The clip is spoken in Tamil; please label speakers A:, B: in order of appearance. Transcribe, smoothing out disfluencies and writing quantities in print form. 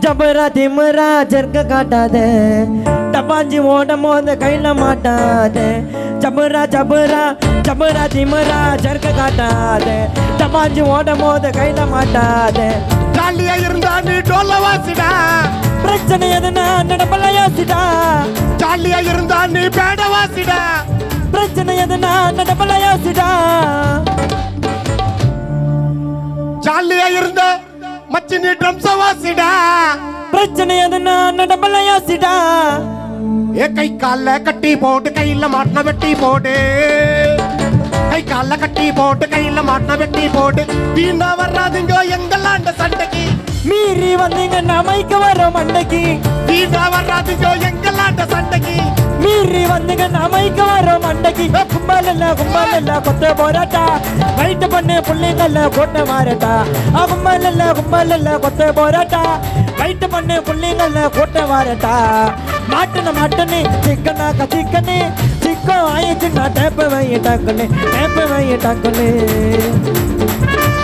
A: ஜபரா திமுறா ஜர்க்க காட்டாத டப்பாஞ்சி ஓடும் போது கையில மாட்டாத ஜபரா ஜபரா ஜபரா திமுறா ஜர்க்க காட்டாத டப்பாஞ்சி ஓடும் போது கையில மாட்டாத
B: ஜாலியா இருந்தா நீ டோல்ல வாசிடா
A: பிரச்சனை எதுனா நடப்பல யோசிடா
B: ஜாலியா இருந்தா நீ பேட வாசிடா
A: பிரச்சனை எதுனா நடப்பல யோசிடா
B: ஜாலியா இருந்தா மச்சி நீ ட்ரம்ஸ வாசிடா
A: பிரச்சனை எதுனா நடப்பல யோசிடா
B: ஏ கை கால்ல கட்டி போட்டு கையில மாட்டின வெட்டி போடு கை கால்ல கட்டி போட்டு கையில மாட்டின வெட்டி போடு வீணா வராதுங்க எங்களாண்ட சண்டைக்கு
A: மீறி வந்தீங்க நமைக்கு வரோம் மண்டைக்கு
B: வீணா வராதுங்க எங்களாண்ட சண்டைக்கு
A: மீறி வந்தீங்க நமைக்கு வரோம் மண்டைக்கு கும்பல் கொத்த போராட்டா ரைட்டு பண்ணு புள்ளிங்கல்ல போட்ட மாறட்டா கும்பல் கொத்த போராட்டா ரைட்டு பண்ணு புள்ளிங்கல்ல போட்ட மாறட்டா மாட்டுன்னு சிக்கனாக்க சிக்கம் ஆயிடுச்சுன்னா டேப்ப வை டக்குன்னு